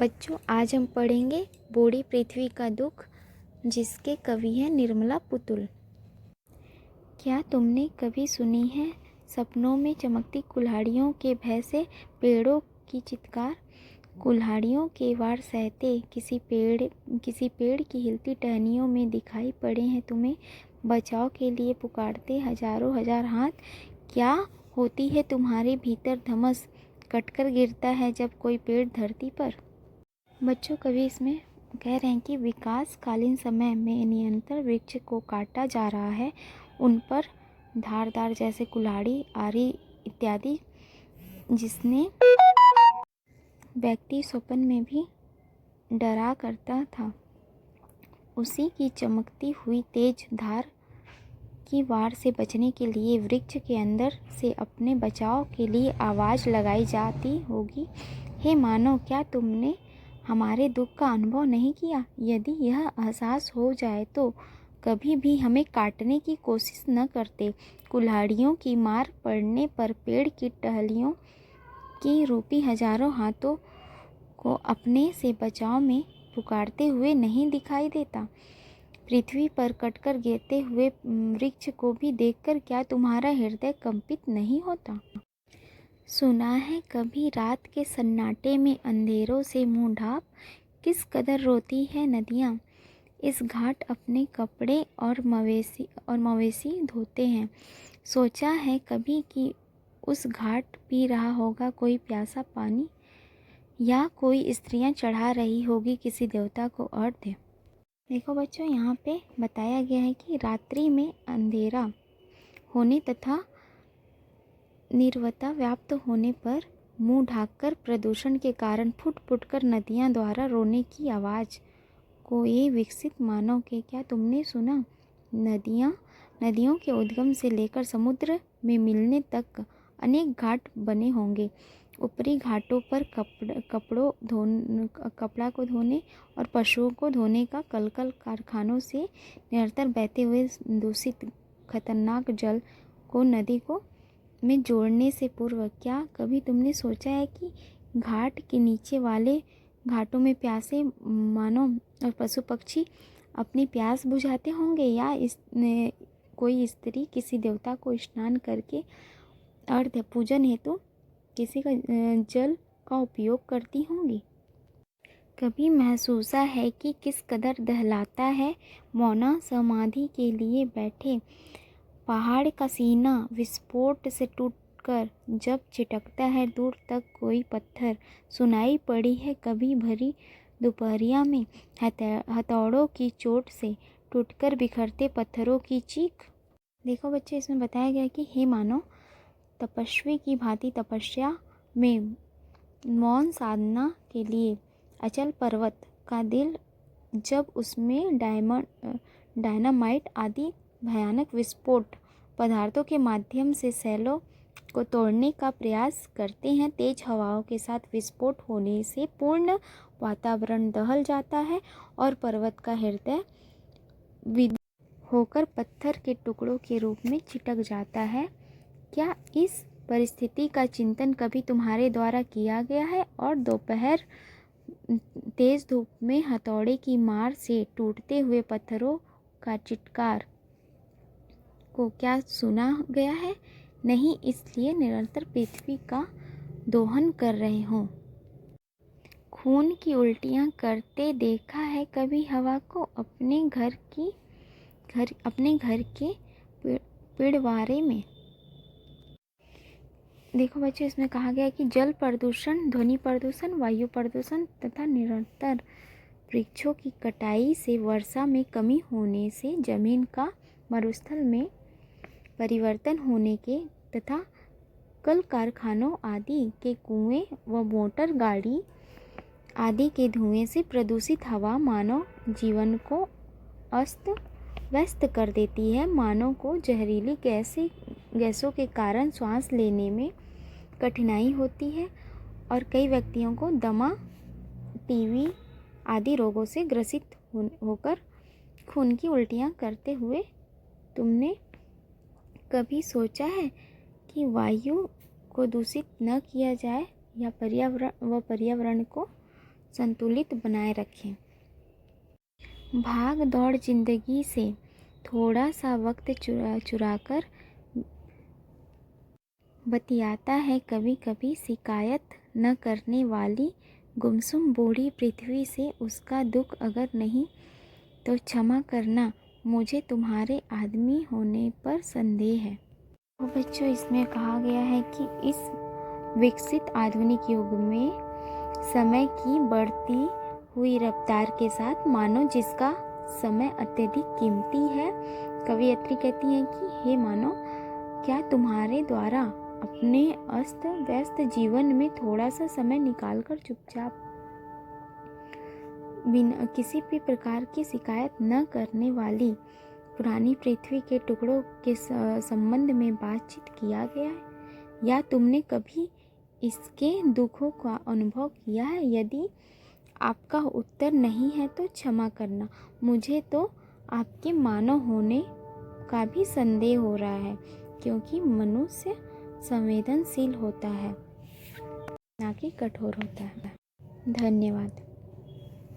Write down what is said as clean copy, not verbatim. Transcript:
बच्चों, आज हम पढ़ेंगे बूढ़ी पृथ्वी का दुख, जिसके कवि हैं निर्मला पुतुल। क्या तुमने कभी सुनी है सपनों में चमकती कुल्हाड़ियों के भय से पेड़ों की चित्कार? कुल्हाड़ियों के वार सहते किसी पेड़ की हिलती टहनियों में दिखाई पड़े हैं तुम्हें, बचाव के लिए पुकारते हजारों हजार हाथ। क्या होती है तुम्हारे भीतर धमस, कटकर गिरता है जब कोई पेड़ धरती पर? बच्चों, कवि इसमें कह रहे हैं कि विकासकालीन समय में निरंतर वृक्ष को काटा जा रहा है, उन पर धारदार जैसे कुल्हाड़ी, आरी इत्यादि, जिसने व्यक्ति स्वप्न में भी डरा करता था, उसी की चमकती हुई तेज धार की वार से बचने के लिए वृक्ष के अंदर से अपने बचाव के लिए आवाज़ लगाई जाती होगी। हे मानव, क्या तुमने हमारे दुख का अनुभव नहीं किया? यदि यह एहसास हो जाए तो कभी भी हमें काटने की कोशिश न करते। कुल्हाड़ियों की मार पड़ने पर पेड़ की टहनियों की रूपी हजारों हाथों को अपने से बचाव में पुकारते हुए नहीं दिखाई देता। पृथ्वी पर कटकर गिरते हुए वृक्ष को भी देखकर क्या तुम्हारा हृदय कंपित नहीं होता? सुना है कभी रात के सन्नाटे में अंधेरों से मुंह ढांप किस कदर रोती है नदियाँ, इस घाट अपने कपड़े और मवेशी धोते हैं। सोचा है कभी कि उस घाट पी रहा होगा कोई प्यासा पानी, या कोई स्त्रियां चढ़ा रही होगी किसी देवता को अर्घ्य। देखो बच्चों, यहाँ पे बताया गया है कि रात्रि में अंधेरा होने तथा निर्वता व्याप्त होने पर मुंह ढांककर प्रदूषण के कारण फुट फुट कर नदियाँ द्वारा रोने की आवाज़ को ये विकसित मानव के क्या तुमने सुना? नदियों के उद्गम से लेकर समुद्र में मिलने तक अनेक घाट बने होंगे। ऊपरी घाटों पर कपड़ा को धोने और पशुओं को धोने का कलकल कारखानों से निरंतर बहते हुए दूषित खतरनाक जल को नदी को में जोड़ने से पूर्व क्या कभी तुमने सोचा है कि घाट के नीचे वाले घाटों में प्यासे मानव और पशु पक्षी अपनी प्यास बुझाते होंगे, या कोई स्त्री किसी देवता को स्नान करके अर्घ्य पूजन हेतु किसी का जल का उपयोग करती होंगी? कभी महसूसा है कि किस कदर दहलाता है मौना समाधि के लिए बैठे पहाड़ का सीना विस्फोट से टूटकर जब छिटकता है दूर तक कोई पत्थर? सुनाई पड़ी है कभी भरी दोपहरिया में हथौड़ों की चोट से टूटकर बिखरते पत्थरों की चीख? देखो बच्चे, इसमें बताया गया कि हे मानो, तपस्वी की भांति तपस्या में मौन साधना के लिए अचल पर्वत का दिल जब उसमें डायनामाइट आदि भयानक विस्फोट पदार्थों के माध्यम से सेलों को तोड़ने का प्रयास करते हैं, तेज हवाओं के साथ विस्फोट होने से पूर्ण वातावरण दहल जाता है और पर्वत का हृदय होकर पत्थर के टुकड़ों के रूप में चिटक जाता है। क्या इस परिस्थिति का चिंतन कभी तुम्हारे द्वारा किया गया है? और दोपहर तेज धूप में हथौड़े की मार से टूटते हुए पत्थरों का चित्कार को क्या सुना गया है? नहीं, इसलिए निरंतर पृथ्वी का दोहन कर रहे हो। खून की उल्टियां करते देखा है कभी हवा को अपने घर के पिड़वारे में? देखो बच्चों, इसमें कहा गया है कि जल प्रदूषण, ध्वनि प्रदूषण, वायु प्रदूषण तथा निरंतर वृक्षों की कटाई से वर्षा में कमी होने से जमीन का मरुस्थल में परिवर्तन होने के तथा कल कारखानों आदि के कुएं व मोटर गाड़ी आदि के धुएं से प्रदूषित हवा मानव जीवन को अस्त व्यस्त कर देती है। मानव को जहरीली गैसों के कारण सांस लेने में कठिनाई होती है और कई व्यक्तियों को दमा, टीबी आदि रोगों से ग्रसित होकर खून की उल्टियां करते हुए तुमने कभी सोचा है कि वायु को दूषित न किया जाए या पर्यावरण को संतुलित बनाए रखें। भाग दौड़ जिंदगी से थोड़ा सा वक्त चुरा कर बतियाता है कभी कभी शिकायत न करने वाली गुमसुम बूढ़ी पृथ्वी से। उसका दुख अगर नहीं तो क्षमा करना, मुझे तुम्हारे आदमी होने पर संदेह है। तो बच्चों, इसमें कहा गया है कि इस विकसित आधुनिक युग में समय की बढ़ती हुई रफ्तार के साथ मानव जिसका समय अत्यधिक कीमती है, कवयित्री कहती हैं कि हे मानव, क्या तुम्हारे द्वारा अपने अस्त व्यस्त जीवन में थोड़ा सा समय निकालकर चुपचाप बिना किसी भी प्रकार की शिकायत न करने वाली पुरानी पृथ्वी के टुकड़ों के संबंध में बातचीत किया गया है, या तुमने कभी इसके दुखों का अनुभव किया है? यदि आपका उत्तर नहीं है तो क्षमा करना, मुझे तो आपके मानव होने का भी संदेह हो रहा है, क्योंकि मनुष्य संवेदनशील होता है, ना कि कठोर होता है। धन्यवाद।